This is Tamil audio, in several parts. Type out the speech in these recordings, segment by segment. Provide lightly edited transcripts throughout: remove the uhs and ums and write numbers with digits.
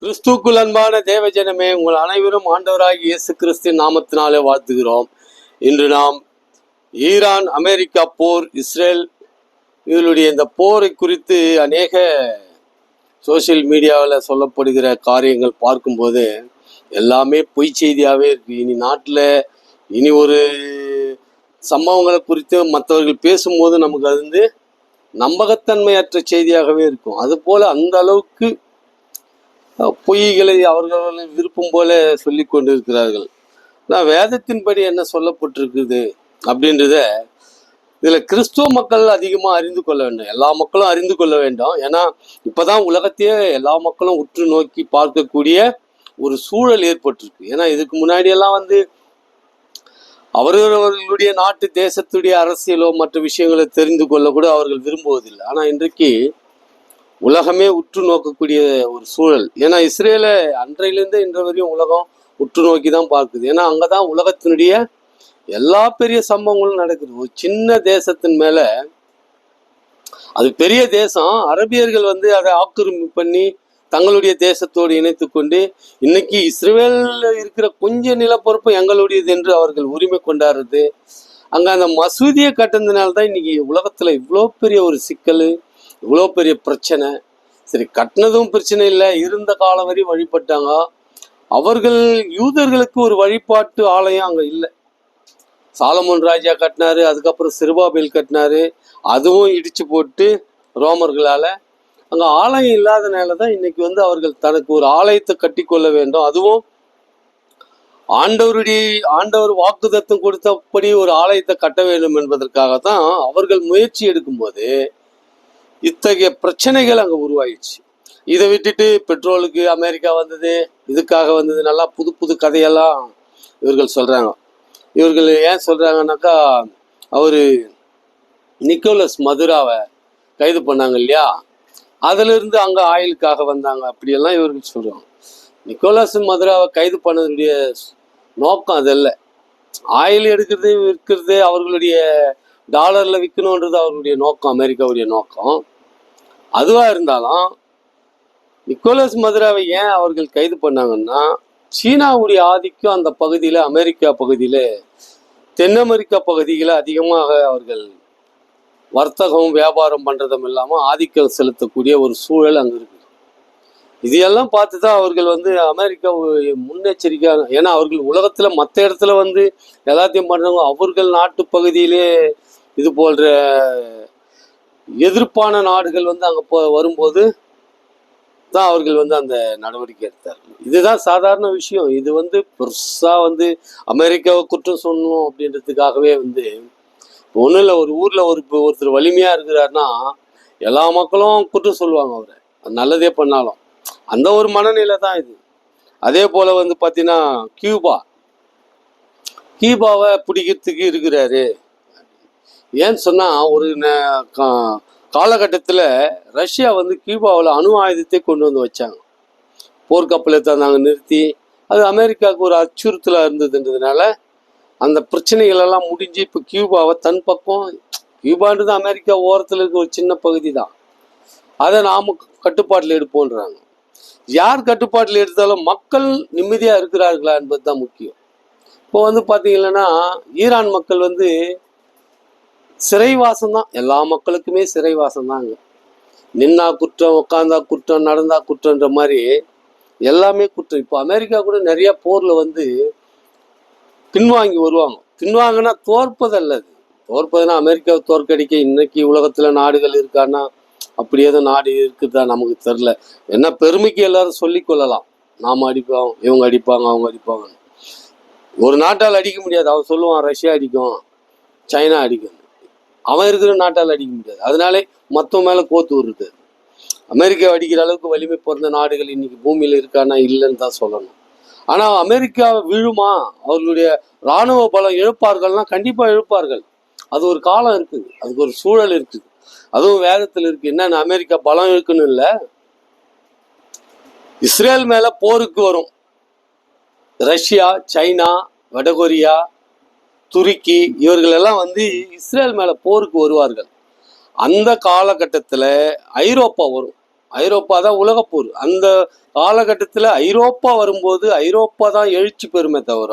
கிறிஸ்துக்குள் அன்பான தேவஜனமே, உங்கள் அனைவரும் ஆண்டவராகிய இயேசு கிறிஸ்துவின் நாமத்தினாலே வாழ்த்துகிறோம். இன்று நாம் ஈரான் அமெரிக்கா போர், இஸ்ரேல் இவர்களுடைய இந்த போரை குறித்து அநேக சோசியல் மீடியாவில் சொல்லப்படுகிற காரியங்கள் பார்க்கும்போது எல்லாமே பொய் செய்தியாகவே இருக்கு. இனி நாட்டில் இனி ஒரு சம்பவங்களை குறித்து மற்றவர்கள் பேசும்போது நமக்கு அது வந்து நம்பகத்தன்மையற்ற செய்தியாகவே இருக்கும். அதுபோல் அந்த அளவுக்கு பொய்களை அவர்கள் விருப்பம் போல சொல்லி கொண்டிருக்கிறார்கள். நான் வேதத்தின்படி என்ன சொல்லப்பட்டிருக்குது அப்படின்றத இதில் கிறிஸ்துவ மக்கள் அதிகமாக அறிந்து கொள்ள வேண்டும். எல்லா மக்களும் அறிந்து கொள்ள வேண்டும். ஏன்னா இப்போதான் உலகத்தையே எல்லா மக்களும் உற்று நோக்கி பார்க்கக்கூடிய ஒரு சூழல் ஏற்பட்டிருக்கு. ஏன்னா இதுக்கு முன்னாடியெல்லாம் வந்து அவர்களுடைய நாட்டு தேசத்துடைய அரசியலோ மற்ற விஷயங்களை தெரிந்து கொள்ள கூட அவர்கள் விரும்புவதில்லை. ஆனால் இன்றைக்கு உலகமே உற்று நோக்கக்கூடிய ஒரு சூழல். ஏன்னா இஸ்ரேலை அன்றையிலேருந்து இன்று வரையும் உலகம் உற்று நோக்கி தான் பார்க்குது. ஏன்னா அங்கதான் உலகத்தினுடைய எல்லா பெரிய சம்பவங்களும் நடக்குது. ஒரு சின்ன தேசத்தின் மேல, அது பெரிய தேசம், அரபியர்கள் வந்து அதை ஆக்கிரமிப்பு பண்ணி தங்களுடைய தேசத்தோடு இணைத்து கொண்டு இன்னைக்கு இஸ்ரேல்ல இருக்கிற கொஞ்ச நிலப்பரப்பு எங்களுடையது என்று அவர்கள் உரிமை கொண்டாடுறது. அங்க அந்த மசூதியை கட்டினதுனால்தான் இன்னைக்கு உலகத்துல இவ்வளோ பெரிய ஒரு சிக்கல், இவ்வளோ பெரிய பிரச்சனை. சரி, கட்டினதும் பிரச்சனை இல்லை, இருந்த காலம் வரை வழிபட்டாங்க. அவர்கள் யூதர்களுக்கு ஒரு வழிபாட்டு ஆலயம் அங்கே இல்லை. சாலமோன் ராஜா கட்டினாரு, அதுக்கப்புறம் செருபாபேல் கட்டினாரு, அதுவும் இடிச்சு போட்டு ரோமர்களால். அங்கே ஆலயம் இல்லாதனால தான் இன்னைக்கு வந்து அவர்கள் தனக்கு ஒரு ஆலயத்தை கட்டி கொள்ள வேண்டும். அதுவும் ஆண்டவர் வாக்குத்தத்தம் கொடுத்தபடி ஒரு ஆலயத்தை கட்ட வேண்டும் என்பதற்காகத்தான் அவர்கள் முயற்சி எடுக்கும்போது இத்தகைய பிரச்சனைகள் அங்கே உருவாயிடுச்சு. இதை விட்டுட்டு பெட்ரோலுக்கு அமெரிக்கா வந்தது, இதுக்காக வந்தது, நல்லா புது புது கதையெல்லாம் இவர்கள் சொல்கிறாங்க. இவர்கள் ஏன் சொல்கிறாங்கன்னாக்கா, அவர் நிக்கோலஸ் மதுராவை கைது பண்ணாங்க இல்லையா, அதிலிருந்து அங்கே ஆயிலுக்காக வந்தாங்க அப்படியெல்லாம் இவர்கள் சொல்கிறாங்க. நிக்கோலஸ் மதுராவை கைது பண்ணதுடைய நோக்கம் அதல்ல. ஆயில் எடுக்கிறது விற்கிறது, அவர்களுடைய டாலரில் விற்கணுன்றது அவர்களுடைய நோக்கம், அமெரிக்காவுடைய நோக்கம். அதுவாக இருந்தாலும் நிக்கோலஸ் மதுராவை ஏன் அவர்கள் கைது பண்ணாங்கன்னா, சீனாவுடைய ஆதிக்கம் அந்த பகுதியில், அமெரிக்கா பகுதியில், தென் அமெரிக்கா பகுதியில் அதிகமாக அவர்கள் வர்த்தகம் வியாபாரம் பண்ணுறதும் இல்லாமல் ஆதிக்கம் செலுத்தக்கூடிய ஒரு சூழல் அங்கே இருக்குது. இதையெல்லாம் பார்த்து தான் அவர்கள் வந்து அமெரிக்கா முன்னெச்சரிக்கையாக, ஏன்னா அவர்கள் உலகத்தில் மற்ற இடத்துல வந்து எல்லாத்தையும் பண்ணுறவங்க, அவர்கள் நாட்டு பகுதியிலே இது போன்ற எதிர்ப்பான நாடுகள் வந்து அங்கே வரும்போது தான் அவர்கள் வந்து அந்த நடவடிக்கை எடுத்தார்கள். இதுதான் சாதாரண விஷயம். இது வந்து பெருசாக வந்து அமெரிக்காவை குற்றம் சொல்லணும் அப்படின்றதுக்காகவே வந்து ஒன்றும் இல்லை. ஒரு ஊரில் ஒருத்தர் வலிமையாக இருக்கிறாருன்னா எல்லா மக்களும் குற்றம் சொல்லுவாங்க அவரை, நல்லதே பண்ணாலும். அந்த ஒரு மனநிலை தான் இது. அதே போல் வந்து பார்த்தீங்கன்னா கியூபாவை பிடிக்கிறதுக்கு இருக்கிறாரு. ஏன்னு சொன்னால், ஒரு காலகட்டத்தில் ரஷ்யா வந்து கியூபாவில் அணு ஆயுதத்தை கொண்டு வந்து வச்சாங்க. போர்க்கப்பலை தந்தாங்க நிறுத்தி. அது அமெரிக்காவுக்கு ஒரு அச்சுறுத்தலாக இருந்ததுன்றதுனால அந்த பிரச்சனைகளெல்லாம் முடிஞ்சு இப்போ கியூபாவை தன் பக்கம், கியூபான்றது அமெரிக்கா ஓரத்தில் இருக்க ஒரு சின்ன பகுதி தான், அதை நாம் கட்டுப்பாட்டில் எடுப்போன்றாங்க. யார் கட்டுப்பாட்டில் எடுத்தாலும் மக்கள் நிம்மதியாக இருக்கிறார்களா என்பது தான் முக்கியம். இப்போ வந்து பார்த்தீங்கன்னா, ஈரான் மக்கள் வந்து சிறைவாசம் தான், எல்லா மக்களுக்குமே சிறைவாசம் தாங்க. நின்னா குற்றம், உட்காந்தா குற்றம், நடந்தா குற்றன்ற மாதிரி எல்லாமே குற்றம். இப்போ அமெரிக்கா கூட நிறைய போரில் வந்து பின்வாங்கி வருவாங்க. பின்வாங்கினா தோற்பதல்ல. தோற்பதுன்னா அமெரிக்காவை தோற்கடிக்க இன்னைக்கு உலகத்தில் நாடுகள் இருக்கான்னா அப்படி எதுவும் நாடு இருக்குதா நமக்கு தெரில. என்ன பெருமைக்கு எல்லாரும் சொல்லி கொள்ளலாம், நாம் அடிப்போம், இவங்க அடிப்பாங்க, அவங்க அடிப்பாங்க. ஒரு நாட்டால் அடிக்க முடியாது. அவன் சொல்லுவான் ரஷ்யா அடிக்கும், சைனா அடிக்கும். அவன் இருக்கிற நாட்டால் அடிக்க முடியாது. அதனாலே மற்ற மேலே கோத்து விடுறது. அமெரிக்கா அடிக்கிற அளவுக்கு வலிமை பிறந்த நாடுகள் இன்னைக்கு பூமியில் இருக்கானா இல்லைன்னு தான் சொல்லணும். ஆனால் அமெரிக்கா விழுமா, அவர்களுடைய இராணுவ பலம் இழப்பார்கள்னா கண்டிப்பாக இழப்பார்கள். அது ஒரு காலம் இருக்குது, அதுக்கு ஒரு சூழல் இருக்குது, அதுவும் வேதத்தில் இருக்குது. என்னென்ன அமெரிக்கா பலம் இருக்குன்னு இல்லை, இஸ்ரேல் மேலே போருக்கு வரும் ரஷ்யா, சைனா, வடகொரியா, துருக்கி, இவர்கள் எல்லாம் வந்து இஸ்ரேல் மேலே போருக்கு வருவார்கள். அந்த காலகட்டத்தில் ஐரோப்பா வரும். ஐரோப்பா தான் உலகப்போர். அந்த காலகட்டத்தில் ஐரோப்பா வரும்போது ஐரோப்பா தான் எழுச்சி பெறுமே தவிர,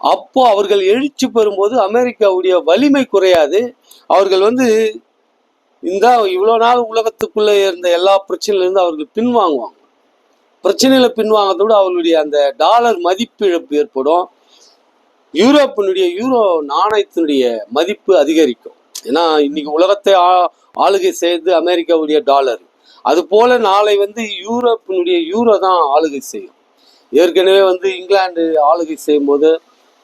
அப்போ அவர்கள் எழுச்சி பெறும்போது அமெரிக்காவுடைய வலிமை குறையாது. அவர்கள் இந்த இவ்வளோ நாள் உலகத்துக்குள்ளே இருந்த எல்லா பிரச்சனையிலிருந்து அவர்கள் பின்வாங்குவாங்க. பிரச்சனையில பின்வாங்கிறத விட அவர்களுடைய அந்த டாலர் மதிப்பு இழப்பு ஏற்படும். யூரோப்பினுடைய யூரோ நாணயத்தினுடைய மதிப்பு அதிகரிக்கும். ஏன்னா இன்னைக்கு உலகத்தை ஆளுகை செய்து அமெரிக்காவுடைய டாலர். அது போல நாளை யூரோப்பினுடைய யூரோ தான் ஆளுகை செய்யும். ஏற்கனவே இங்கிலாந்து ஆளுகை செய்யும் போது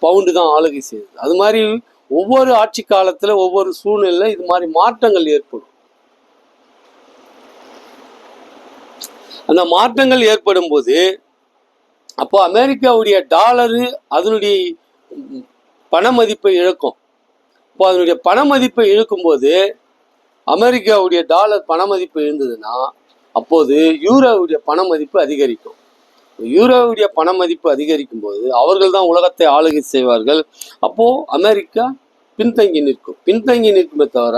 பவுண்டு தான் ஆளுகை செய்யுது. அது மாதிரி ஒவ்வொரு ஆட்சி காலத்துல ஒவ்வொரு சூழ்நிலை இது மாதிரி மாற்றங்கள் ஏற்படும். அந்த மாற்றங்கள் ஏற்படும் போது அப்போ அமெரிக்காவுடைய டாலரு அதனுடைய பண மதிப்பை இழக்கும். இப்போ அதனுடைய பண மதிப்பை இழுக்கும் போது அமெரிக்காவுடைய டாலர் பண மதிப்பு இருந்ததுன்னா அப்போது யூரோவுடைய பண மதிப்பு அதிகரிக்கும். யூரோவுடைய பண மதிப்பு அதிகரிக்கும் போது அவர்கள் தான் உலகத்தை ஆளுகை செய்வார்கள். அப்போ அமெரிக்கா பின்தங்கி நிற்குமே தவிர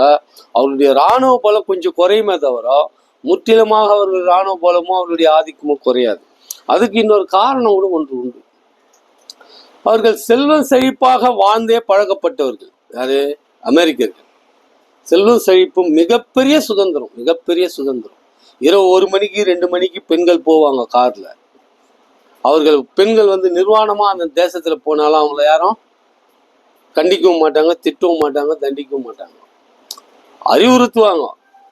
அவருடைய இராணுவ பலம் கொஞ்சம் குறையுமே தவிர முற்றிலுமாக அவர்கள் இராணுவ பலமோ அவருடைய ஆதிக்கமோ குறையாது. அதுக்கு இன்னொரு காரணம் கூட ஒன்று உண்டு. அவர்கள் செல்வம் செழிப்பாக வாழ்ந்தே பழக்கப்பட்டவர்கள். யாரு? அமெரிக்கர்கள். செல்வம் செழிப்பும் மிகப்பெரிய சுதந்திரம். இரவு 1 மணிக்கு 2 மணிக்கு பெண்கள் போவாங்க கார்ல. அவர்கள் பெண்கள் நிர்வாணமா அந்த தேசத்துல போனாலும் அவங்கள யாரும் கண்டிக்கவும் மாட்டாங்க, திட்டவும் மாட்டாங்க, தண்டிக்கவும் மாட்டாங்க, அறிவுறுத்துவாங்க,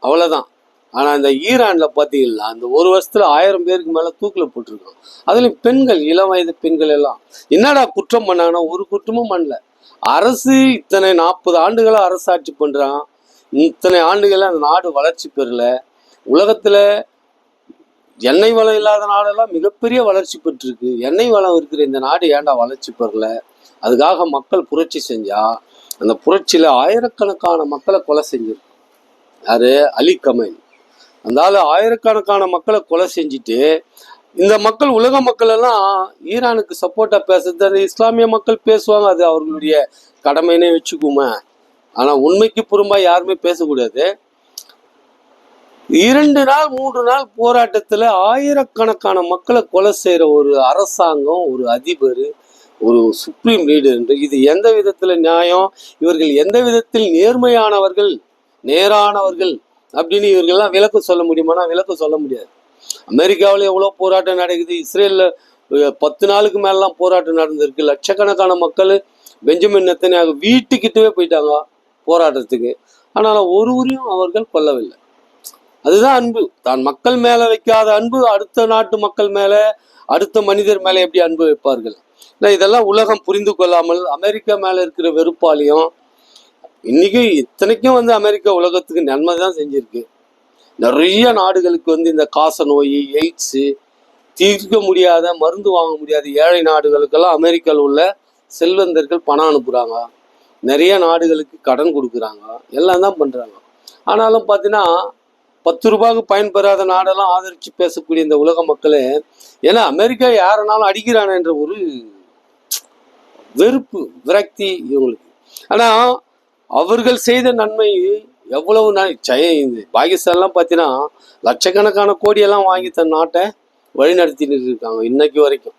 அவ்வளவுதான். ஆனா இந்த ஈரான்ல பாத்தீங்கன்னா அந்த 1 வருஷத்துல 1000 பேருக்கு மேல தூக்கில போட்டிருக்காங்க. அதுலயும் பெண்கள், இளம் வயது பெண்கள் எல்லாம் என்னடா குற்றம் பண்ணாங்கன்னா ஒரு குற்றமும் பண்ணல. அரசு இத்தனை 40 ஆண்டுகளா அரசாட்சி பண்றான். இத்தனை ஆண்டுகளா அந்த நாடு வளர்ச்சி பெறல. உலகத்துல எண்ணெய் வளம் இல்லாத நாடெல்லாம் மிகப்பெரிய வளர்ச்சி பெற்றிருக்கு. எண்ணெய் வளம் இருக்கிற இந்த நாடு ஏன்டா வளர்ச்சி பெறல? அதுக்காக மக்கள் புரட்சி செஞ்சா அந்த புரட்சியில ஆயிரக்கணக்கான மக்களை கொலை செஞ்சிருக்கு. யாரு? Ali Khamenei. அதனால ஆயிரக்கணக்கான மக்களை கொலை செஞ்சுட்டு இந்த மக்கள், உலக மக்கள் எல்லாம் ஈரானுக்கு சப்போர்ட்டா பேசுறது அந்த இஸ்லாமிய மக்கள் பேசுவாங்க, அது அவர்களுடைய கடமைனே வச்சுக்குமே. ஆனா உண்மைக்கு புறம்பா யாருமே பேசக்கூடாது. 2 நாள் 3 நாள் போராட்டத்துல ஆயிரக்கணக்கான மக்களை கொலை செய்யற ஒரு அரசாங்கம், ஒரு அதிபர், ஒரு சுப்ரீம் லீடர் என்று இது எந்த விதத்துல நியாயம்? இவர்கள் எந்த விதத்தில் நேரானவர்கள் அப்படின்னு இவர்கள்லாம் விளக்கம் சொல்ல முடியுமானா விளக்கம் சொல்ல முடியாது. அமெரிக்காவில் எவ்வளவு போராட்டம் நடக்குது. இஸ்ரேல்ல 10 நாளுக்கு மேலாம் போராட்டம் நடந்திருக்கு. லட்சக்கணக்கான மக்கள் பெஞ்சமின் நெத்தன்யாகு வீட்டுக்கிட்டவே போயிட்டாங்க போராட்டத்துக்கு. ஆனாலும் ஒருவரையும் அவர்கள் கொல்லவில்லை. அதுதான் அன்பு. தான் மக்கள் மேல வைக்காத அன்பு அடுத்த நாட்டு மக்கள் மேல, அடுத்த மனிதர் மேல எப்படி அன்பு வைப்பார்கள்? இதெல்லாம் உலகம் புரிந்து கொள்ளாமல் அமெரிக்கா மேல இருக்கிற வெறுப்பாலையும், இன்னைக்கு இத்தனைக்கும் அமெரிக்கா உலகத்துக்கு நன்மை தான் செஞ்சிருக்கு. நிறைய நாடுகளுக்கு இந்த காச நோய், எய்ட்ஸ் தீர்க்க முடியாத, மருந்து வாங்க முடியாத ஏழை நாடுகளுக்கெல்லாம் அமெரிக்காவில் உள்ள செல்வந்தர்கள் பணம் அனுப்புறாங்க. நிறைய நாடுகளுக்கு கடன் கொடுக்குறாங்க, எல்லாம் தான் பண்றாங்க. ஆனாலும் பார்த்தீங்கன்னா 10 ரூபாய்க்கு பயன்பெறாத நாடெல்லாம் ஆதரிச்சு பேசக்கூடிய இந்த உலக மக்களே, ஏன்னா அமெரிக்கா யாரனாலும் அடிக்கிறான என்ற ஒரு வெறுப்பு, விரக்தி இவங்களுக்கு. ஆனா அவர்கள் செய்த நன்மை எவ்வளவு பாகிஸ்தான்லாம் பார்த்தீங்கன்னா லட்சக்கணக்கான கோடியெல்லாம் வாங்கி தன் நாட்டை வழி நடத்திட்டு இருக்காங்க இன்னைக்கு வரைக்கும்.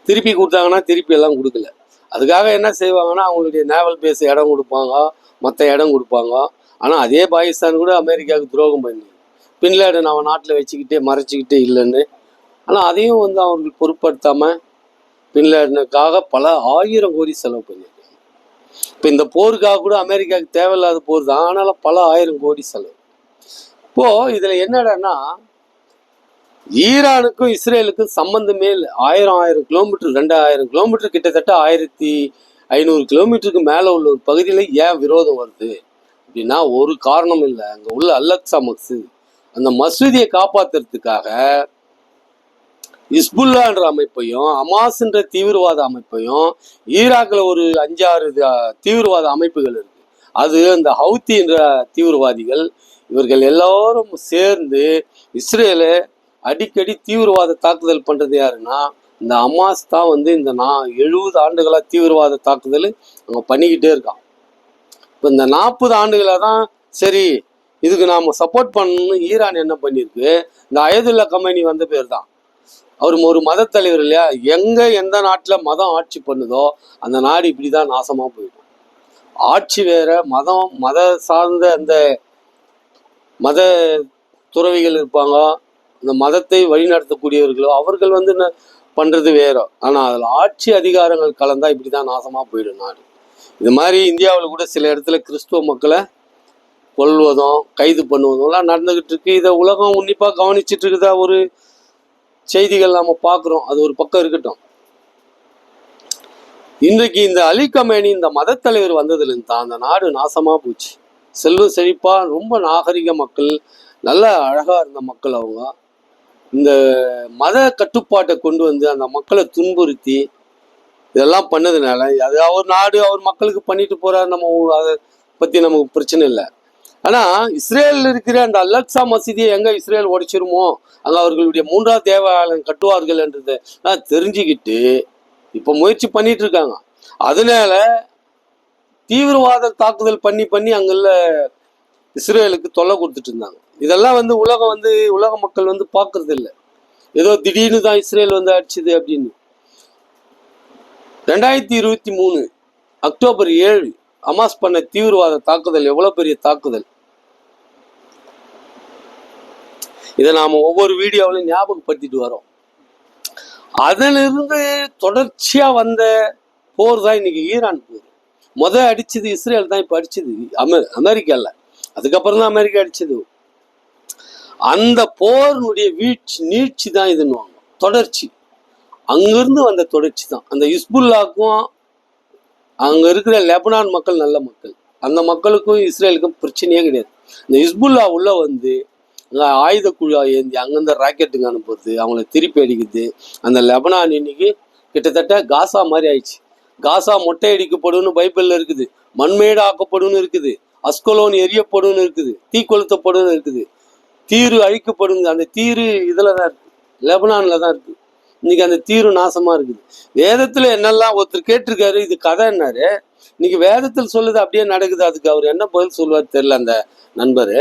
திருப்பி கொடுத்தாங்கன்னா திருப்பி எல்லாம் கொடுக்கல. அதுக்காக என்ன செய்வாங்கன்னா அவங்களுடைய நேவல் பேஸ் இடம் கொடுப்பாங்க, மற்ற இடம் கொடுப்பாங்க. ஆனால் அதே பாகிஸ்தான் கூட அமெரிக்காவுக்கு துரோகம் பண்ணி பின்லேடன் அவன் நாட்டில் வச்சுக்கிட்டே மறைச்சிக்கிட்டே இல்லைன்னு. ஆனால் அதையும் அவர்கள் பொருட்படுத்தாமல் பின்லேடனுக்காக பல 1000 கோடி செலவு பண்ணியிருக்காங்க. இப்போ இந்த போருக்காக கூட அமெரிக்காவுக்கு தேவையில்லாத போர் தான், ஆனாலும் பல 1000 கோடி செலவு. இப்போது இதில் என்னடான்னா ஈரானுக்கும் இஸ்ரேலுக்கும் சம்பந்தமே இல்லை. 1000 கிலோமீட்டர், 2000 கிலோமீட்டர், கிட்டத்தட்ட 1500 கிலோமீட்டருக்கு மேலே உள்ள ஒரு பகுதியில் ஏன் விரோதம் வருது அப்படின்னா ஒரு காரணம் இல்லை. அங்கே உள்ள அல்-அக்ஸா மஸ்ஜித், அந்த மசூதியை காப்பாற்றுறதுக்காக இஸ்புல்லா என்ற அமைப்பையும் ஹமாஸ்ன்ற தீவிரவாத அமைப்பையும், ஈராக்கில் ஒரு 5-6 தீவிரவாத அமைப்புகள் இருக்கு. அது அந்த ஹவுத்தி என்ற தீவிரவாதிகள், இவர்கள் எல்லாரும் சேர்ந்து இஸ்ரேலை அடிக்கடி தீவிரவாத தாக்குதல் பண்றது யாருன்னா இந்த ஹமாஸ் தான். இந்த 70 ஆண்டுகளா தீவிரவாத தாக்குதல் அவங்க பண்ணிக்கிட்டே இருக்கான். இப்போ இந்த 40 ஆண்டுகளாக தான் சரி இதுக்கு நாம சப்போர்ட் பண்ணணும்னு ஈரான் என்ன பண்ணியிருக்கு, இந்த அயதுல்லா கமேனி வந்த பேர் தான். அவர் ஒரு மத தலைவர் இல்லையா. எந்த நாட்டில் மதம் ஆட்சி பண்ணுதோ அந்த நாடு இப்படிதான் நாசமா போயிடும். ஆட்சி வேற, மத சார்ந்த அந்த மத துறவிகள் இருப்பாங்க, இந்த மதத்தை வழிநடத்தக்கூடியவர்களோ அவர்கள் பண்றது வேற. ஆனா அதுல ஆட்சி அதிகாரங்கள் கலந்தா இப்படிதான் நாசமா போயிடும் நாடு. இது மாதிரி இந்தியாவில் கூட சில இடத்துல கிறிஸ்துவ மக்களை கொல்வதும் கைது பண்ணுவதும் நடந்துகிட்டு இருக்கு. இதை உலகம் உன்னிப்பா கவனிச்சுட்டு இருக்குதா ஒரு செய்திகள் நாம பார்க்குறோம். அது ஒரு பக்கம் இருக்கட்டும். இன்றைக்கு இந்த அலி கமேனி இந்த மத தலைவர் வந்ததுலேருந்து தான் அந்த நாடு நாசமா போச்சு. செல்வ செழிப்பா ரொம்ப நாகரிக மக்கள், நல்ல அழகா இருந்த மக்கள் அவங்க இந்த மத கட்டுப்பாட்டை கொண்டு வந்து அந்த மக்களை துன்புறுத்தி இதெல்லாம் பண்ணதுனால அது அவர் நாடு அவர் மக்களுக்கு பண்ணிட்டு போறாரு. நம்ம அதை பத்தி நமக்கு பிரச்சனை இல்லை. ஆனா இஸ்ரேல் இருக்கிற அந்த அலக்ஸா மசீதியை எங்க இஸ்ரேல் உடைச்சிருமோ அங்க அவர்களுடைய 3வது தேவாலயம் கட்டுவார்கள் என்றதை தெரிஞ்சுக்கிட்டு இப்ப முயற்சி பண்ணிட்டு இருக்காங்க. அதனால தீவிரவாத தாக்குதல் பண்ணி அங்குள்ள இஸ்ரேலுக்கு தொல்லை கொடுத்துட்டு இருந்தாங்க. இதெல்லாம் உலக மக்கள் பாக்குறது இல்லை. ஏதோ திடீர்னு தான் இஸ்ரேல் அடிச்சுது அப்படின்னு. 2023 அக்டோபர் 7 ஹமாஸ் பண்ண தீவிரவாத தாக்குதல் எவ்வளவு பெரிய தாக்குதல். இதை நாம ஒவ்வொரு வீடியோவிலும் ஞாபகப்படுத்திட்டு வரோம். அதிலிருந்து தொடர்ச்சியா வந்த போர் தான் இன்னைக்கு ஈரான் போர். அடிச்சது இஸ்ரேல் தான். இப்ப அடிச்சது அமெரிக்கா இல்ல, அதுக்கப்புறம் தான் அமெரிக்கா அடிச்சது. அந்த போருடைய நீட்சி தான் இதுன்னு தொடர்ச்சி. அங்கிருந்து வந்த தொடர்ச்சி தான். அந்த ஹிஸ்புல்லாக்கும் அங்க இருக்கிற லெபனான் மக்கள் நல்ல மக்கள், அந்த மக்களுக்கும் இஸ்ரேலுக்கும் பிரச்சனையே கிடையாது. இந்த ஹிஸ்புல்லா உள்ள ஆயுத குழு ஏந்தி அங்கிருந்த ராக்கெட்டுங்க அனுப்புறது, அவங்கள திருப்பி அடிக்குது. அந்த லெபனான் இன்னைக்கு கிட்டத்தட்ட காசா மாதிரி ஆயிடுச்சு. காசா மொட்டை அடிக்கப்படும் பைபிள்ல இருக்குது, மண்மேடு ஆக்கப்படும் இருக்குது, அஸ்கலோன் எரியப்படும் இருக்குது, தீ கொளுத்தப்படும் இருக்குது, தீரு அழிக்கப்படும். அந்த தீரு இதுலதான் இருக்கு, லெபனான்ல தான் இருக்கு. இன்னைக்கு அந்த தீரு நாசமா இருக்குது. வேதத்துல என்னெல்லாம் ஒருத்தர் கேட்டிருக்காரு, இது கதை என்னாரு, இன்னைக்கு வேதத்தில் சொல்லுது அப்படியே நடக்குது. அதுக்கு அவர் என்ன பதில் சொல்லுவார் தெரியல அந்த நண்பரு.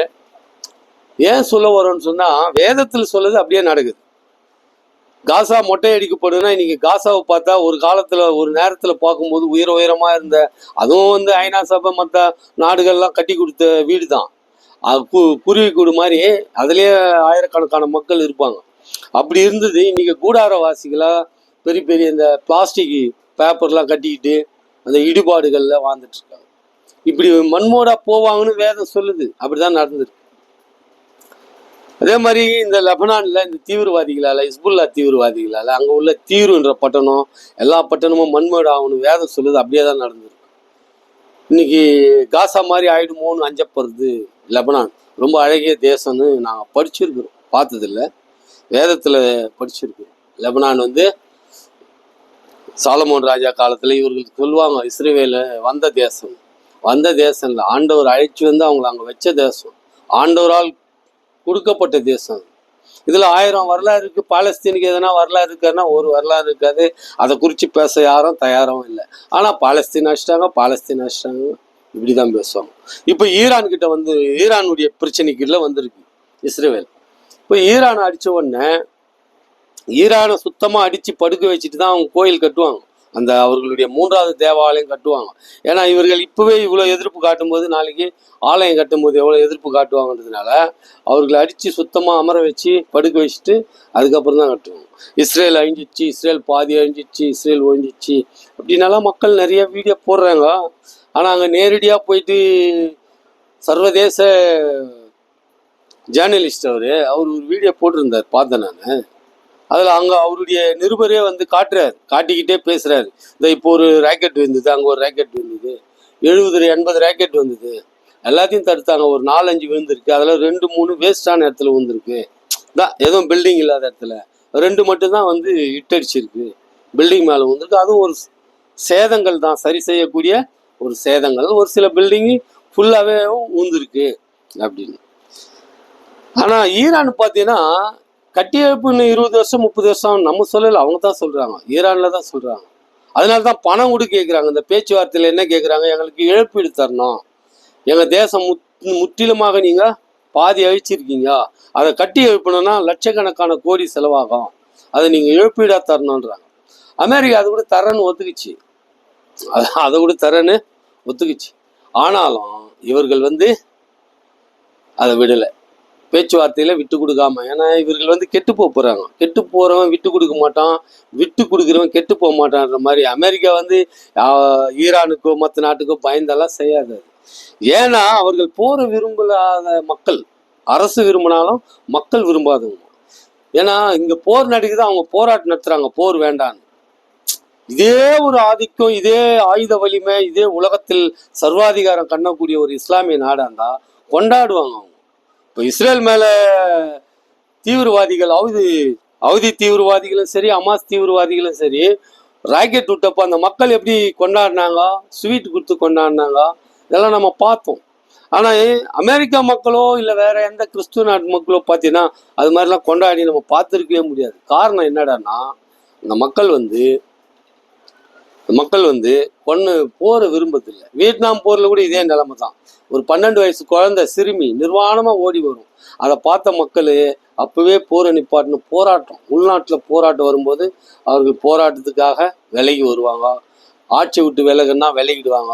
ஏன் சொல்ல வரோன்னு சொன்னா, வேதத்தில் சொல்லுது அப்படியே நடக்குது. காசா மொட்டை அடிக்கப்படுதுன்னா இன்னைக்கு காசாவை பார்த்தா ஒரு காலத்துல ஒரு நேரத்துல பார்க்கும்போது உயரமா இருந்த, அதுவும் ஐநா சபை மற்ற நாடுகள்லாம் கட்டி கொடுத்த வீடு தான். குருவி கூடு மாதிரி அதுலயே ஆயிரக்கணக்கான மக்கள் இருப்பாங்க. அப்படி இருந்தது. இன்னைக்கு கூடாரவாசிகளா பெரிய பெரிய இந்த பிளாஸ்டிக் பேப்பர்லாம் கட்டிக்கிட்டு அந்த இடிபாடுகள்ல வாழ்ந்துட்டு இருக்காங்க. இப்படி மண்மோடா போவாங்கன்னு வேதம் சொல்லுது. அப்படிதான் நடந்திருக்கு. அதே மாதிரி இந்த லெபனான்ல இந்த தீவிரவாதிகளால, ஹிஸ்புல்லா தீவிரவாதிகளால அங்க உள்ள தீருன்ற பட்டணம், எல்லா பட்டணமும் மண்மேடு ஆகணும் வேதம் சொல்லுது. அப்படியே தான் நடந்திருக்கு. இன்னைக்கு காசா மாதிரி ஆயிடுமோன்னு அஞ்சப்படுறது லெபனான். ரொம்ப அழகிய தேசம்னு நாங்க படிச்சிருக்கிறோம், பார்த்ததில்ல, வேதத்துல படிச்சிருக்கிறோம். லெபனான் சாலமோன் ராஜா காலத்துல இவர்களுக்கு சொல்லுவாங்க, இஸ்ரேவேல வந்த தேசம் இல்லை, ஆண்டவர் அழைச்சி அவங்களை அங்க வச்ச தேசம், ஆண்டவரால் கொடுக்கப்பட்ட தேசம். இதுல 1000 வரலாறு இருக்கு. பாலஸ்தீனுக்கு எதனா வரலாறு இருக்காருன்னா ஒரு வரலாறு இருக்காது. அதை குறித்து பேச யாரும் தயாரும் இல்லை. ஆனா பாலஸ்தீன் அடிச்சிட்டாங்க இப்படிதான் பேசுவாங்க. இப்ப ஈரான் கிட்ட ஈரானுடைய பிரச்சனைக்குள்ள வந்திருக்கு இஸ்ரேல். இப்போ ஈரானை அடிச்ச உடனே ஈரானை சுத்தமா அடிச்சு படுக்க வச்சுட்டு தான் அவங்க கோயில் கட்டுவாங்க, அந்த அவர்களுடைய 3வது தேவாலயம் கட்டுவாங்க. ஏன்னா இவர்கள் இப்பவே இவ்வளவு எதிர்ப்பு காட்டும் போது நாளைக்கு ஆலயம் கட்டும் போது எவ்வளவு எதிர்ப்பு காட்டுவாங்கன்றதுனால அவர்களை அடிச்சு சுத்தமா அமர வச்சு படுக்க வச்சுட்டு அதுக்கப்புறம் தான் கட்டுவாங்க. இஸ்ரேல் அழிஞ்சிச்சு, இஸ்ரேல் பாதி அழிஞ்சிச்சு, இஸ்ரேல் ஒழிஞ்சிச்சு அப்படின்னாலாம் மக்கள் நிறைய வீடியோ போடுறாங்க. ஆனா அங்க நேரடியா போயிட்டு சர்வதேச ஜேர்னலிஸ்ட் அவர் ஒரு வீடியோ போட்டிருந்தார், பார்த்தேன் நான். அதில் அங்கே அவருடைய நிருபரே காட்டிக்கிட்டே பேசுகிறாரு. இப்போ ஒரு ராக்கெட் வந்தது, அங்கே ஒரு ராக்கெட் வந்தது, 70-80 ராக்கெட் வந்தது, எல்லாத்தையும் தடுத்தாங்க. ஒரு 4-5 விழுந்திருக்கு, அதில் 2-3 வேஸ்டான இடத்துல விழுந்திருக்கு தான், எதுவும் பில்டிங் இல்லாத இடத்துல 2 மட்டும்தான் இட்டடிச்சிருக்கு, பில்டிங் மேலே விழுந்திருக்கு. அதுவும் ஒரு சேதங்கள் தான், சரி செய்யக்கூடிய ஒரு சேதங்கள். ஒரு சில பில்டிங்கு ஃபுல்லாகவே விழுந்திருக்கு அப்படின்னு. ஆனா ஈரான் பார்த்தீங்கன்னா கட்டி எழுப்புன்னு 20 வருஷம் 30 வருஷம் நம்ம சொல்லல, அவங்க தான் சொல்றாங்க, ஈரான்ல தான் சொல்றாங்க. அதனாலதான் பணம் கூட கேட்குறாங்க. இந்த பேச்சுவார்த்தையில என்ன கேட்குறாங்க, எங்களுக்கு இழப்பீடு தரணும், எங்க தேசம் முற்றிலுமாக நீங்க பாதி அழிச்சிருக்கீங்க, அதை கட்டி எழுப்பணும்னா லட்சக்கணக்கான கோடி செலவாகும், அதை நீங்க இழப்பீடா தரணுன்றாங்க. அமெரிக்கா அது கூட தரேன்னு ஒத்துக்குச்சு, அதை கூட தரேன்னு ஒத்துக்குச்சு. ஆனாலும் இவர்கள் வந்து அதை விடலை, பேச்சுவார்த்தையில விட்டு கொடுக்காம. ஏன்னா இவர்கள் கெட்டு போறாங்க, கெட்டு போறவன் விட்டு கொடுக்க மாட்டான், விட்டு கொடுக்குறவன் கெட்டு போக மாட்டான்ற மாதிரி அமெரிக்கா ஈரானுக்கோ மற்ற நாட்டுக்கோ பயந்தெல்லாம் செய்யாது. ஏன்னா அவர்கள் போற விரும்பாத மக்கள், அரசு விரும்பினாலும் மக்கள் விரும்பாதவங்க. ஏன்னா இங்க போர் நடக்குது, அவங்க போராட்டம் நடத்துறாங்க போர் வேண்டான்னு. இதே ஒரு ஆதிக்கம், இதே ஆயுத வலிமை, இதே உலகத்தில் சர்வாதிகாரம் கண்ணக்கூடிய ஒரு இஸ்லாமிய நாடா இருந்தா கொண்டாடுவாங்க அவங்க. இப்போ இஸ்ரேல் மேல தீவிரவாதிகள், அவதி தீவிரவாதிகளும் சரி, அமாஸ் தீவிரவாதிகளும் சரி, ராக்கெட் விட்டப்போ அந்த மக்கள் எப்படி கொண்டாடினாங்க, ஸ்வீட் கொடுத்து கொண்டாடினாங்க, இதெல்லாம் நம்ம பார்த்தோம். ஆனால் அமெரிக்கா மக்களோ இல்லை வேற எந்த கிறிஸ்துவ நாட்டு மக்களோ பார்த்தீங்கன்னா அது மாதிரிலாம் கொண்டாடி நம்ம பார்த்துருக்கவே முடியாது. காரணம் என்னடான்னா, இந்த மக்கள் கொன்று போரை விரும்பதில்லை. வியட்நாம் போரில் கூட இதே நிலைமை தான். ஒரு 12 வயசு குழந்தை சிறுமி நிர்வாணமாக ஓடி வரும், அதை பார்த்த மக்கள் அப்பவே போரை நிப்பாட்டின போராட்டம், உள்நாட்டில் போராட்டம் வரும்போது அவர்கள் போராட்டத்துக்காக விலகி வருவாங்க. ஆட்சி விட்டு விலகுன்னா விலகிடுவாங்க.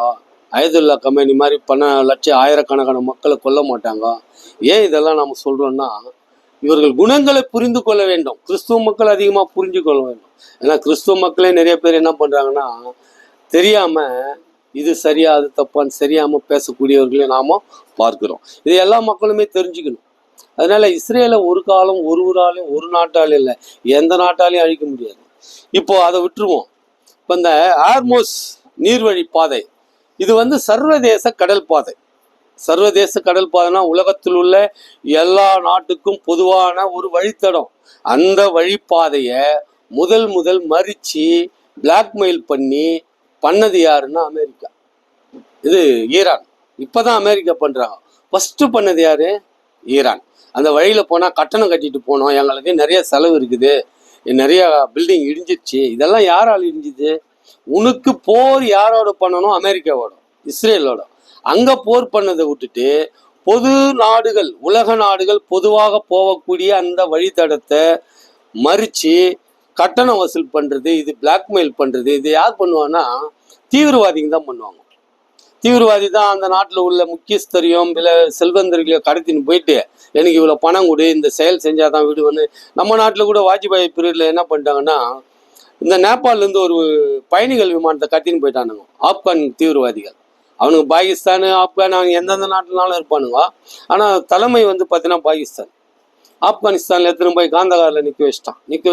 அயதுல்லா கமேனி மாதிரி 12 லட்சம் ஆயிரக்கணக்கான மக்களை கொல்ல மாட்டாங்க. ஏன் இதெல்லாம் நம்ம சொல்றோம்னா, இவர்கள் குணங்களை புரிந்து கொள்ள வேண்டும். கிறிஸ்துவ மக்கள் அதிகமாக புரிஞ்சு கொள்ள வேண்டும். ஏன்னா கிறிஸ்துவ மக்களே நிறைய பேர் என்ன பண்றாங்கன்னா, தெரியாம இது சரியா அது தப்பான்னு சரியாம பேசக்கூடியவர்களையும் நாம பார்க்கிறோம். இது எல்லா மக்களுமே தெரிஞ்சுக்கணும். அதனால இஸ்ரேலை ஒரு காலம் ஒருவராலையும், ஒரு நாட்டாலையும் இல்லை, எந்த நாட்டாலையும் அழிக்க முடியாது. இப்போ அதை விட்டுருவோம். இப்போ இந்த ஹார்மோஸ் நீர்வழி பாதை, இது சர்வதேச கடல் பாதை. சர்வதேச கடல் பாதைனா உலகத்தில் உள்ள எல்லா நாட்டுக்கும் பொதுவான ஒரு வழித்தடம். அந்த வழிப்பாதையை முதல் மறிச்சு பிளாக்மெயில் பண்ணது யாருன்னா அமெரிக்கா, இது ஈரான். இப்பதான் அமெரிக்கா பண்றாங்க. ஃபர்ஸ்ட் பண்ணது யாரு? ஈரான். அந்த வழியில போனா கட்டணம் கட்டிட்டு போனோம், எங்களுக்கு நிறைய செலவு இருக்குது, நிறைய பில்டிங் இடிஞ்சிருச்சு. இதெல்லாம் யாரால் இடிஞ்சுது? உனக்கு போர் யாரோட பண்ணணும்? அமெரிக்காவோட, இஸ்ரேலோட. அங்க போர் பண்ணதை விட்டுட்டு பொது நாடுகள், உலக நாடுகள் பொதுவாக போகக்கூடிய அந்த வழித்தடத்தை மறிச்சு கட்டணம் வசூல் பண்றது, இது பிளாக்மெயில் பண்றது, இது யார் பண்ணுவான்னா தீவிரவாதிங்க தான் பண்ணுவாங்க. தீவிரவாதி தான் அந்த நாட்டில் உள்ள முக்கியஸ்தரையும் இல்லை செல்வந்தர்களையும் கடத்தின்னு போயிட்டு எனக்கு இவ்வளோ பணம் கொடு, இந்த செயல் செஞ்சாதான் விடுவேன்னு. நம்ம நாட்டில் கூட வாஜ்பாய் பீரியட்ல என்ன பண்ணிட்டாங்கன்னா, இந்த நேபாளிலேருந்து ஒரு பயணிகள் விமானத்தை கத்தின்னு போயிட்டானுங்க ஆப்கான் தீவிரவாதிகள். அவனுக்கு பாகிஸ்தான், ஆப்கான், அவங்க எந்தெந்த நாட்டினாலும் இருப்பானுங்க. ஆனால் தலைமை பார்த்தீங்கன்னா பாகிஸ்தான். ஆப்கானிஸ்தானில் எடுத்துன்னு போய் காந்தகாரில் நிற்க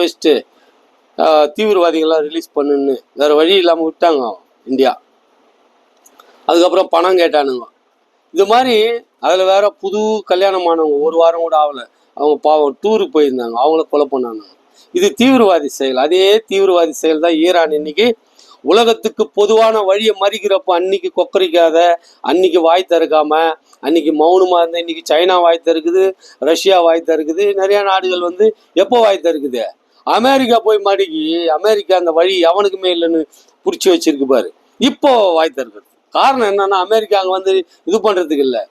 வச்சுட்டு தீவிரவாதிகள்லாம் ரிலீஸ் பண்ணுன்னு வேற வழி இல்லாமல் விட்டாங்க இந்தியா. அதுக்கப்புறம் பணம் கேட்டானுங்க. இது மாதிரி அதில் வேற புது கல்யாணமானவங்க, ஒரு வாரம் கூட ஆகலை, அவங்க பாவம் டூருக்கு போயிருந்தாங்க, அவங்கள கொலை பண்ணாங்க. இது தீவிரவாதி செயல். அதே தீவிரவாதி செயல் தான் ஈரான் இன்னைக்கு உலகத்துக்கு பொதுவான வழியை மறிக்கிறப்ப அன்னைக்கு கொக்கரிக்காத, அன்னைக்கு வாய் திறக்காம, அன்னைக்கு மௌனமா இருந்த இன்னைக்கு சைனா வாய் திறக்குது, ரஷ்யா வாய் திறக்குது, நிறைய நாடுகள் எப்போ வாய் திறக்குது? அமெரிக்கா போய் மடக்கி, அமெரிக்கா அந்த வழி எவனுக்குமே இல்லைன்னு பிடிச்சி வச்சிருக்கு பாரு, இப்போ வாய் திறக்குது. காரணம் என்னன்னா, அமெரிக்கா அங்கே இது பண்றதுக்கு இல்லை,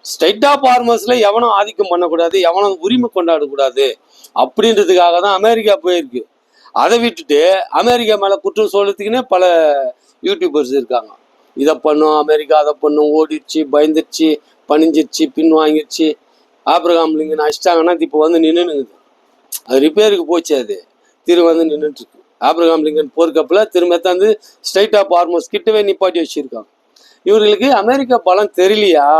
ஸ்டேட் ஆஃப் ஹார்மஸ்ல எவனும் ஆதிக்கம் பண்ணக்கூடாது, எவனும் உரிமை கொண்டாடக்கூடாது அப்படின்றதுக்காக தான் அமெரிக்கா போயிருக்கு. அதை விட்டுட்டு அமெரிக்கா மேல குற்றம் சொல்றதுக்குன்னே பல யூடியூபர்ஸ் இருக்காங்க. இதை பண்ணும் அமெரிக்கா, அதை பண்ணும், ஓடிடுச்சு, பயந்துருச்சு, பணிஞ்சிருச்சு, பின் வாங்கிடுச்சு. ஆப்ரகாம் லிங்கன் அடிச்சிட்டாங்கன்னா இப்போ நின்றுனுக்குது, அது ரிப்பேருக்கு போச்சு, அது திரும்ப நின்றுட்டு இருக்கு. ஆப்ரகாம் லிங்கன் போர்க்கப்பல திரும்ப ஸ்டேட் ஆஃப் ஹார்மஸ் கிட்டவே நிப்பாட்டி வச்சிருக்காங்க. இவர்களுக்கு அமெரிக்கா பலம் தெரியலையா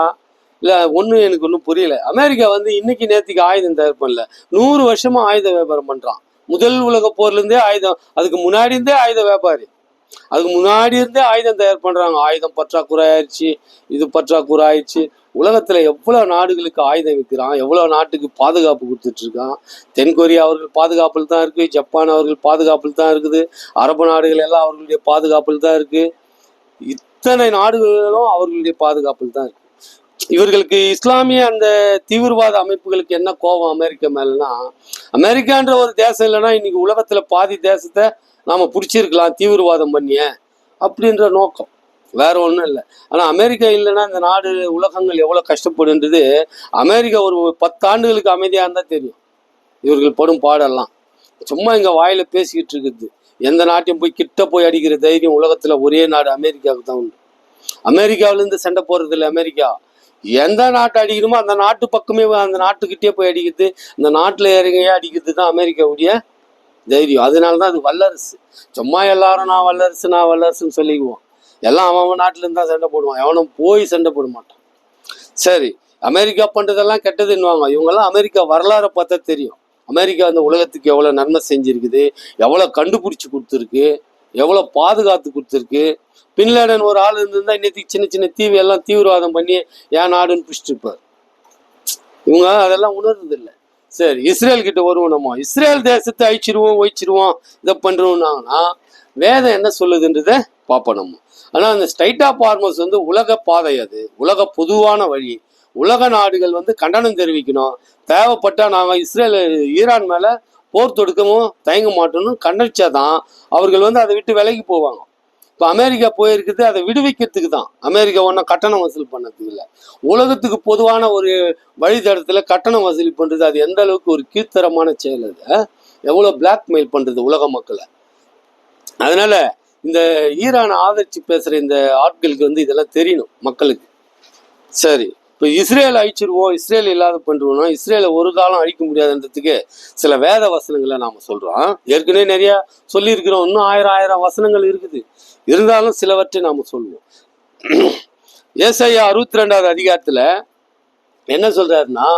இல்லை எனக்கு ஒன்றும் புரியல. அமெரிக்கா இன்னைக்கு நேற்றுக்கு ஆயுதம் தயார் பண்ணல, 100 வருஷமா ஆயுத வியாபாரம் பண்றான். முதல் உலக போர்லேருந்தே ஆயுதம், அதுக்கு முன்னாடி இருந்தே ஆயுத வியாபாரி, அதுக்கு முன்னாடி இருந்தே ஆயுதம் தயார் பண்றாங்க. ஆயுதம் பற்றாக்குறை ஆயிடுச்சு, இது பற்றாக்குறை ஆயிடுச்சு. உலகத்துல எவ்வளவு நாடுகளுக்கு ஆயுதம் விற்கிறான், எவ்வளவு நாட்டுக்கு பாதுகாப்பு கொடுத்துட்டு இருக்கான். தென்கொரியா அவர்கள் பாதுகாப்பில் தான் இருக்கு, ஜப்பான் அவர்கள் பாதுகாப்பில் தான் இருக்குது, அரபு நாடுகள் எல்லாம் அவர்களுடைய பாதுகாப்பில் தான் இருக்கு, இத்தனை நாடுகளும் அவர்களுடைய பாதுகாப்பில் தான் இருக்கு. இவர்களுக்கு இஸ்லாமிய அந்த தீவிரவாத அமைப்புகளுக்கு என்ன கோபம் அமெரிக்கா மேலனா, அமெரிக்கான்ற ஒரு தேசம் இல்லைன்னா இன்னைக்கு உலகத்துல பாதி தேசத்தை நாம பிடிச்சிருக்கலாம் தீவிரவாதம் பண்ணிய அப்படின்ற நோக்கம். வேற ஒன்றும் இல்லை. ஆனால் அமெரிக்கா இல்லைன்னா இந்த நாடு உலகங்கள் எவ்வளோ கஷ்டப்படுன்றது அமெரிக்கா ஒரு 10 ஆண்டுகளுக்கு அமைதியாக இருந்தால் தெரியும் இவர்கள் படும் பாடெல்லாம். சும்மா இங்கே வாயில பேசிக்கிட்டு இருக்குது. எந்த நாட்டையும் போய் கிட்ட போய் அடிக்கிற தைரியம் உலகத்தில் ஒரே நாடு அமெரிக்காவுக்கு தான் உண்டு. அமெரிக்காவிலேருந்து சண்டை போடுறது இல்லை அமெரிக்கா. எந்த நாட்டை அடிக்கணுமோ அந்த நாட்டு பக்கமே அந்த நாட்டுக்கிட்டே போய் அடிக்கிறது, இந்த நாட்டில் இறங்கியே அடிக்கிறது தான் அமெரிக்காவுடைய தைரியம். அதனால தான் அது வல்லரசு. சும்மா எல்லாரும் நான் வல்லரசுன்னு சொல்லிக்குவோம். எல்லாம் அவன் நாட்டில இருந்தா சண்டை போடுவான், எவனும் போய் சண்டை போட மாட்டான். சரி, அமெரிக்கா பண்றதெல்லாம் கெட்டதுன்னுவாங்க. இவங்கெல்லாம் அமெரிக்கா வரலாறை பார்த்தா தெரியும். அமெரிக்கா அந்த உலகத்துக்கு எவ்வளவு நன்மை செஞ்சிருக்குது, எவ்வளவு கண்டுபிடிச்சு கொடுத்துருக்கு, எவ்வளவு பாதுகாத்து கொடுத்துருக்கு. பின்லேடன் ஒரு ஆள் இருந்திருந்தா இன்னைக்கு சின்ன சின்ன தீவு எல்லாம் தீவிரவாதம் பண்ணி ஏன் நாடுன்னு பிடிச்சிட்டு இருப்பார். இவங்க அதெல்லாம் உணர்றது இல்லை. சரி, இஸ்ரேல் கிட்ட வருவோம். நம்ம இஸ்ரேல் தேசத்தை ஒழிச்சிருவோம் இதை பண்றோம்னாங்கன்னா வேதம் என்ன சொல்லுதுன்றத பார்ப்போம் நம்ம. ஆனா அந்த ஸ்ட்ரைட் ஆஃப் ஹார்மோஸ் வந்து உலக பாதை, அது உலக பொதுவான வழி. உலக நாடுகள் வந்து கண்டனம் தெரிவிக்கணும். தேவைப்பட்டா நாங்க ஈரான் மேல போர் தொடுக்கவும் தயங்க மாட்டோம்னு கண்டிச்சாதான் அவர்கள் வந்து அதை விட்டு விலகி போவாங்க. இப்போ அமெரிக்கா போயிருக்குது அதை விடுவிக்கிறதுக்கு தான். அமெரிக்கா ஒன்றும் கட்டணம் வசூல் பண்ணதுக்கு இல்லை. உலகத்துக்கு பொதுவான ஒரு வழித்தடத்துல கட்டணம் வசூல் பண்றது அது எந்த அளவுக்கு ஒரு கீழ்த்தரமான செயல். அது எவ்வளவு பிளாக்மெயில் பண்றது உலக மக்களை. அதனால இந்த ஈரானை ஆதரிச்சு பேசுற இந்த ஆட்களுக்கு வந்து இதெல்லாம் தெரியணும் மக்களுக்கு. சரி, இப்போ இஸ்ரேல் அழிச்சிருவோம், இஸ்ரேல் இல்லாத பண்றோம்னா இஸ்ரேலை ஒரு காலம் அழிக்க முடியாதுன்றதுக்கு சில வேத வசனங்களை நாம சொல்றோம். ஏற்கனவே நிறைய சொல்லியிருக்கிறோம். இன்னும் ஆயிரம் வசனங்கள் இருக்குது. இருந்தாலும் சிலவற்றை நாம சொல்லுவோம். ஏசாயா 62வது அதிகாரத்துல என்ன சொல்றாருன்னா,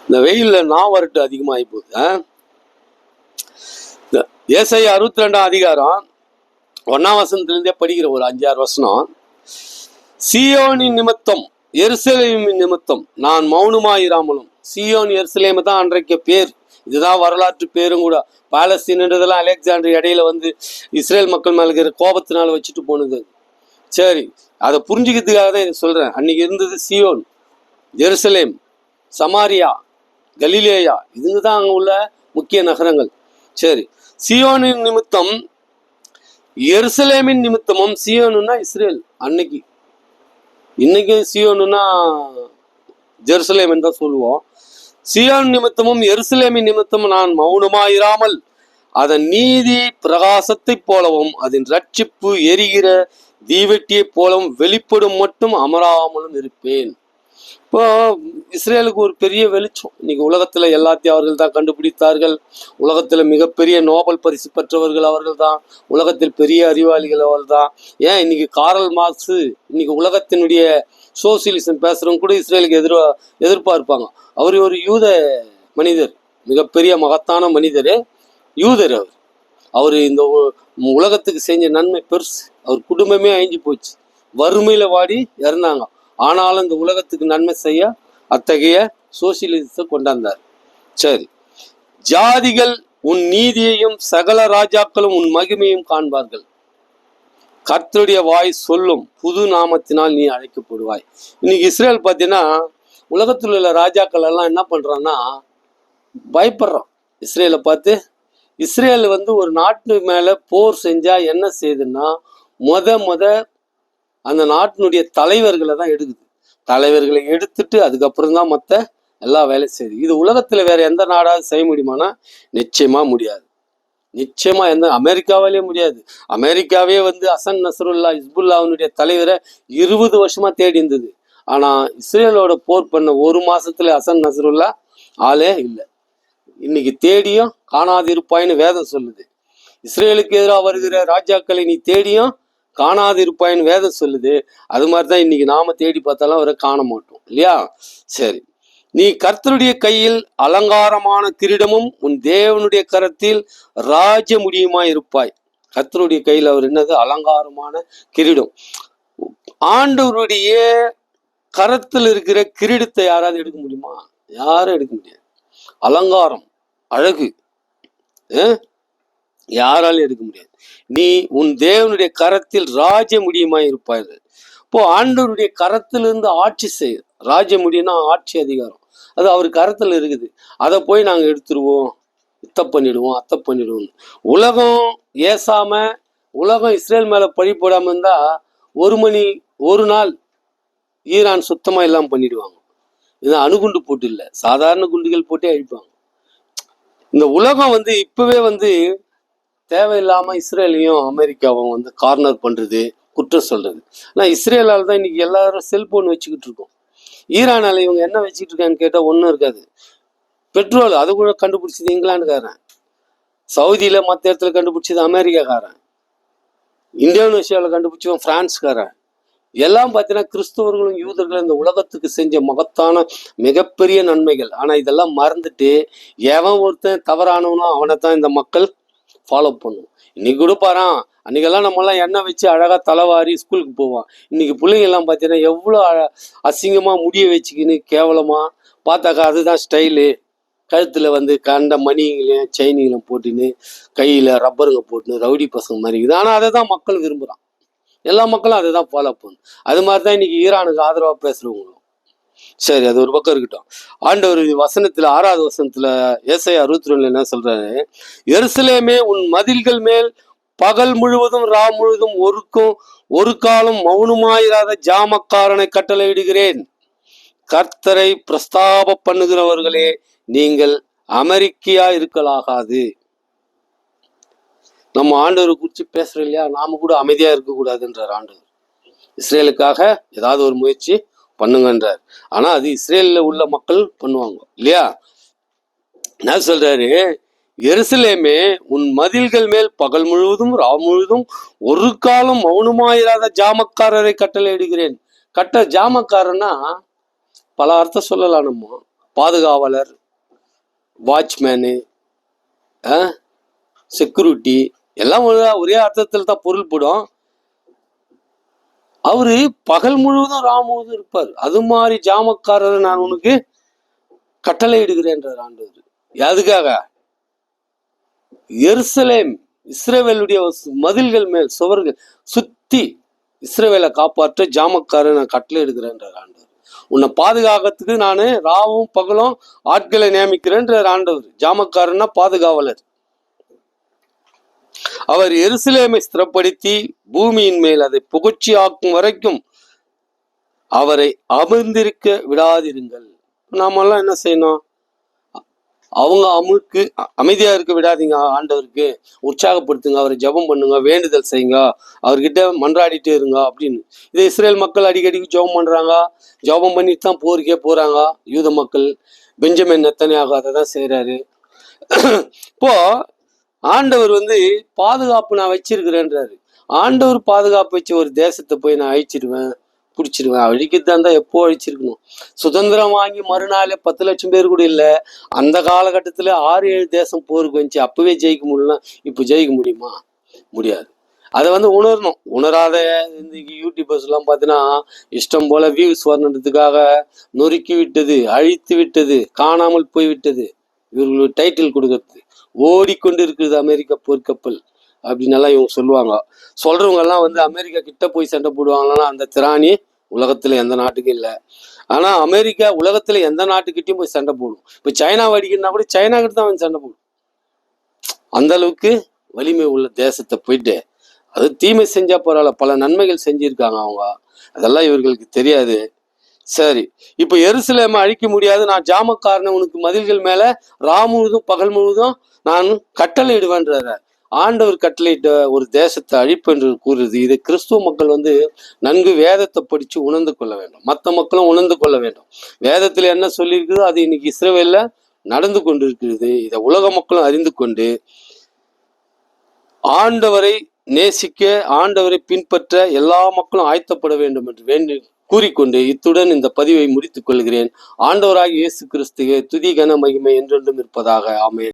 இந்த வெயில்ல நாவரட்டு அதிகமாகி போகுது. ஏசாயா 62ஆம் அதிகாரம் 1ஆம் வசனத்திலிருந்தே படிக்கிற ஒரு 5-6 வசனம். சீயோனின் நிமித்தம் எருசலேமின் நிமித்தம் நான் மௌனமாயிராமலும். சீயோன் எருசலேம் தான் அன்றைக்கு பேர். இதுதான் வரலாற்று பேரும் கூட. பாலஸ்தீன்ன்றதெல்லாம் அலெக்சாண்டர் இடையில வந்து இஸ்ரேல் மக்கள் மேல இருக்கிற கோபத்தினால வச்சுட்டு போனது. சரி, அதை புரிஞ்சுக்கிறதுக்காக தான் இதை சொல்றேன். அன்னைக்கு இருந்தது சீயோன், எருசலேம், சமாரியா, கலிலேயா, இதுங்க தான் அங்க உள்ள முக்கிய நகரங்கள். சரி, சீயோனின் நிமித்தம் எருசலேமின் நிமித்தமும். சீயோனுன்னா இஸ்ரேல் அன்னைக்கு, இன்னைக்கு சீயோனுன்னா ஜெருசலேம் தான் சொல்லுவோம். சீயோன் நிமித்தமும் எருசலேமின் நிமித்தமும் நான் மௌனமாயிராமல் அதன் நீதி பிரகாசத்தை போலவும் அதன் ரட்சிப்பு எரிகிற தீவெட்டியை போலவும் வெளிப்படும் மட்டும் அமராமலும் இருப்பேன். இப்போ இஸ்ரேலுக்கு ஒரு பெரிய வெளிச்சம். இன்னைக்கு உலகத்துல எல்லாத்தையும் அவர்கள் தான் கண்டுபிடித்தார்கள். உலகத்துல மிகப்பெரிய நோபல் பரிசு பெற்றவர்கள் அவர்கள் தான். உலகத்தில் பெரிய அறிவாளிகள் அவர்கள் தான். ஏன் இன்னைக்கு காரல் மார்க்ஸ், இன்னைக்கு உலகத்தினுடைய சோசியலிசம் பேசுறவங்க கூட இஸ்ரேலுக்கு எதிர்பார்ப்பாங்க. அவர் ஒரு யூத மனிதர், மிகப்பெரிய மகத்தான மனிதர், யூதர். அவர் இந்த உலகத்துக்கு செஞ்ச நன்மை பெருசு. அவர் குடும்பமே அழிஞ்சு போச்சு, வறுமையில வாடி இறந்தாங்க. ஆனாலும் இந்த உலகத்துக்கு நன்மை செய்ய அத்தகைய சோசியலிசத்தை கொண்டாந்தார். சரி, ஜாதிகள் உன் நீதியையும் சகல ராஜாக்களும் உன் மகிமையும் காண்பார்கள். கர்த்தருடைய வாய் சொல்லும் புது நாமத்தினால் நீ அழைக்கப்படுவாய். இன்னைக்கு இஸ்ரேல் பார்த்தீங்கன்னா உலகத்தில் உள்ள ராஜாக்கள் எல்லாம் என்ன பண்றான்னா பயப்படுறான் இஸ்ரேலை பார்த்து. இஸ்ரேல் வந்து ஒரு நாட்டு மேல போர் செஞ்சா என்ன செய்யுதுன்னா முத அந்த நாட்டினுடைய தலைவர்களை தான் எடுக்குது. தலைவர்களை எடுத்துட்டு அதுக்கப்புறம் தான் மற்ற எல்லா வேலையும் செய்யுது. இது உலகத்துல வேற எந்த நாடாவது செய்ய முடியுமானா நிச்சயமா முடியாது. நிச்சயமா அமெரிக்காவிலே முடியாது. அமெரிக்காவே வந்து அசன் நஸ்ருல்லா ஹிஸ்புல்லாவுடைய தலைவரை 20 வருஷமா தேடி இருந்தது. ஆனா இஸ்ரேலோட போர் பண்ண 1 மாசத்துல அசன் நஸ்ருல்லா ஆளே இல்லை. இன்னைக்கு தேடியும் காணாதிருப்பாயின்னு வேதம் சொல்லுது. இஸ்ரேலுக்கு எதிராக வருகிற ராஜாக்களை நீ தேடியும் காணாதிருப்பாயின்னு வேதம் சொல்லுது. அது மாதிரிதான் இன்னைக்கு நாம தேடி பார்த்தாலும் அவரை காண மாட்டோம் இல்லையா? சரி, நீ கர்த்தருடைய கையில் அலங்காரமான கிரீடமும் உன் தேவனுடைய கரத்தில் ராஜ முடியுமா இருப்பாய். கர்த்தருடைய கையில் அவர் என்னது? அலங்காரமான கிரீடம். ஆண்டவருடைய கரத்தில் இருக்கிற கிரீடத்தை யாராவது எடுக்க முடியுமா? யாரும் எடுக்க முடியாது. அலங்காரம், அழகு யாராலும் எடுக்க முடியாது. நீ உன் தேவனுடைய கரத்தில் ராஜ முடியுமா இருப்பாய். இப்போ ஆண்டவருடைய கரத்திலிருந்து ஆட்சி செய்ய. ராஜ முடியும்னா ஆட்சி அதிகாரம், அது அவர் கரத்துல இருக்குது. அதை போய் நாங்க எடுத்துருவோம், இத்த பண்ணிடுவோம், அத்தை பண்ணிடுவோம். உலகம் ஏசாம உலகம் இஸ்ரேல் மேல பழி போடாம இருந்தா ஒரு நாள் ஈரான் சுத்தமா எல்லாம் பண்ணிடுவாங்க. இது அணுகுண்டு போட்டு இல்லை, சாதாரண குண்டுகள் போட்டே அழிப்பாங்க. இந்த உலகம் இப்பவே தேவையில்லாம இஸ்ரேலையும் அமெரிக்காவும் கார்னர் பண்றது, குற்றம் சொல்றது. ஆனா இஸ்ரேலால தான் இன்னைக்கு எல்லாரும் செல்போன் வச்சுக்கிட்டு இருக்கோம். ஈரானால இவங்க என்ன வச்சுட்டு இருக்கான்னு கேட்டா ஒன்றும் இருக்காது. பெட்ரோல் அது கூட கண்டுபிடிச்சது இங்கிலாந்துக்காரன், சவுதியில மற்ற இடத்துல கண்டுபிடிச்சது அமெரிக்காக்காரன், இந்தோனேஷியாவில் கண்டுபிடிச்சவன் பிரான்ஸ்காரன். எல்லாம் பார்த்தீங்கன்னா கிறிஸ்தவர்களும் யூதர்களும் இந்த உலகத்துக்கு செஞ்ச மகத்தான மிகப்பெரிய நன்மைகள். ஆனா இதெல்லாம் மறந்துட்டு எவன் ஒருத்தன் தவறானவனோ அவனை தான் இந்த மக்கள் ஃபாலோ பண்ணும். இன்னைக்கு கூட பாறான், அன்னைக்கெல்லாம் நம்மலாம் எண்ணெய் வச்சு அழகா தலைவாரி ஸ்கூலுக்கு போவோம். இன்னைக்கு பிள்ளைங்க எல்லாம் பார்த்தீங்கன்னா எவ்வளோ அசிங்கமா முடிய வச்சுக்கின்னு கேவலமா பார்த்தாக்கா அதுதான் ஸ்டைலு. கழுத்துல கண்ட மணிங்களையும் செயினிங்களும் போட்டுன்னு கையில ரப்பருங்க போட்டுன்னு ரவுடி பசங்க மாதிரி இருக்குது. ஆனா அதை தான் மக்கள் விரும்புறான். எல்லா மக்களும் அதை தான் ஃபாலோ பண்ணும். அது மாதிரி தான் இன்னைக்கு ஈரானுக்கு ஆதரவா பேசுறவங்களும். சரி, அது ஒரு பக்கம் இருக்கட்டும். ஆண்டவர் வசனத்துல 6வது வசனத்துல ஏசாயா 62 என்ன சொல்றாரு? எருசலேமே, உன் மதில்கள் மேல் பகல் முழுவதும் ரா முழுவதும் ஒரு காலம் மௌனமாயிராத ஜாமக்காரனை கட்டளையிடுகிறேன். கர்த்தரை பிரஸ்தாப பண்ணுகிறவர்களே, நீங்கள் அமெரிக்கையா இருக்கலாகாது. நம்ம ஆண்டவரை குறிச்சு பேசுறோம் இல்லையா, நாம கூட அமைதியா இருக்க கூடாதுன்றார் ஆண்டவர். இஸ்ரேலுக்காக ஏதாவது ஒரு முயற்சி பண்ணுங்கன்றார். ஆனா அது இஸ்ரேல்ல உள்ள மக்கள் பண்ணுவாங்க இல்லையா? என்ன சொல்றாரு? எருசலேமே, உன் மதில்கள் மேல் பகல் முழுவதும் ரா முழுவதும் ஒரு காலம் மௌனமாயிராத ஜாமக்காரரை கட்டளையிடுகிறேன். ஜாமக்காரன்னா பல அர்த்தம் சொல்லலாம். நம்ம பாதுகாவலர், வாட்ச்மேனு, செக்யூரிட்டி எல்லாம் ஒரே அர்த்தத்தில் தான் பொருள் போடும். அவரு பகல் முழுவதும் ரா முழுவதும் இருப்பார். அது மாதிரி ஜாமக்காரரை நான் உனக்கு கட்டளை இடுகிறேன்றார் ஆண்டவர். எதுக்காக? எருசலேம், இஸ்ரவேலுடைய மதில்கள் மேல் சுவர்கள் சுத்தி இஸ்ரவேலை காப்பாற்ற ஜாமக்காரரை நான் கட்டளை எடுக்கிறேன்றார் ஆண்டவர். உன்னை பாதுகாக்கிறதுக்கு நானு ராவும் பகலும் ஆட்களை நியமிக்கிறேன்றார் ஆண்டவர். ஜாமக்காரன்னா பாதுகாவலர். அவர் எருசலேமை ஸ்திரப்படுத்தி பூமியின் மேல் அதை புகழ்ச்சி ஆக்கும் வரைக்கும் அவரை அமர்ந்திருக்க விடாதிருங்கள். நாமெல்லாம் என்ன செய்யணும்? அவங்க அமைதியா இருக்க விடாதீங்க. ஆண்டவருக்கு உற்சாகப்படுத்துங்க, அவரை ஜெபம் பண்ணுங்க, வேண்டுதல் செய்யுங்க, அவர்கிட்ட மன்றாடிட்டே இருங்க அப்படின்னு. இதை இஸ்ரேல் மக்கள் அடிக்கடிக்கு ஜெபம் பண்றாங்க. ஜெபம் பண்ணிட்டு தான் போருக்கே போறாங்க யூத மக்கள். பெஞ்சமின் நெத்தனியாக அதை தான் செய்யறாரு. இப்போ ஆண்டவர் பாதுகாப்பு நான் வச்சிருக்கிறேன்றாரு. ஆண்டவர் பாதுகாப்பு வச்சு ஒரு தேசத்தை போய் நான் அழிச்சிடுவேன், பிடிச்சிடுவேன். அழிக்கிறதா இருந்தா எப்போ அழிச்சிருக்கணும். சுதந்திரம் வாங்கி மறுநாளே 10 லட்சம் பேர் கூட இல்லை. அந்த காலகட்டத்துல 6-7 தேசம் போருக்கு வந்துச்சு. அப்பவே ஜெயிக்க முடியலாம், இப்போ ஜெயிக்க முடியுமா? முடியாது. அதை உணரணும். உணராத இந்த யூடியூபர்ஸ் எல்லாம் பார்த்தீங்கன்னா இஷ்டம் போல வியூஸ் வரணுன்றதுக்காக நொறுக்கி விட்டது, அழித்து விட்டது, காணாமல் போய்விட்டது, இவர்களுக்கு டைட்டில் கொடுக்கறது. ஓடிக்கொண்டு இருக்குது அமெரிக்கா போர்க்கப்பல் அப்படின்னு எல்லாம் இவங்க சொல்லுவாங்க. சொல்றவங்க எல்லாம் அமெரிக்கா கிட்ட போய் சண்டை போடுவாங்கன்னா அந்த திராணி உலகத்துல எந்த நாட்டுக்கும் இல்லை. ஆனா அமெரிக்கா உலகத்துல எந்த நாட்டுக்கிட்டையும் போய் சண்டை போடும். இப்ப சைனா அடிக்கணும்னா கூட சைனா கிட்ட தான் சண்டை போடும். அந்த அளவுக்கு வலிமை உள்ள தேசத்தை போயிட்டு அது தீமை செஞ்சா பரவாயில்ல, பல நன்மைகள் செஞ்சிருக்காங்க அவங்க. அதெல்லாம் இவர்களுக்கு தெரியாது. சரி, இப்ப எருசலேமை அழிக்க முடியாது, நான் ஜாமக்காரனை உனக்கு மதில்கள் மேல ரா முழுதும் பகல் முழுதும் நான் கட்டளை இடுவேன்றார. ஆண்டவர் கட்டளையிட்ட ஒரு தேசத்தை அழிப்பு என்று கூறுது. இதை கிறிஸ்துவ மக்கள் நன்கு வேதத்தை படிச்சு உணர்ந்து கொள்ள வேண்டும். மற்ற மக்களும் உணர்ந்து கொள்ள வேண்டும். வேதத்துல என்ன சொல்லியிருக்குதோ அது இன்னைக்கு இஸ்ரவேல்ல நடந்து கொண்டிருக்கிறது. இதை உலக மக்களும் அறிந்து கொண்டு ஆண்டவரை நேசிக்க, ஆண்டவரை பின்பற்ற எல்லா மக்களும் ஆயத்தப்பட வேண்டும் என்று கூறிக்கொண்டு இத்துடன் இந்த பதிவை முடித்துக் கொள்கிறேன். ஆண்டவராகிய இயேசு கிறிஸ்துவே துதி கன மகிமை என்றென்றும் இருப்பதாக. ஆமென்.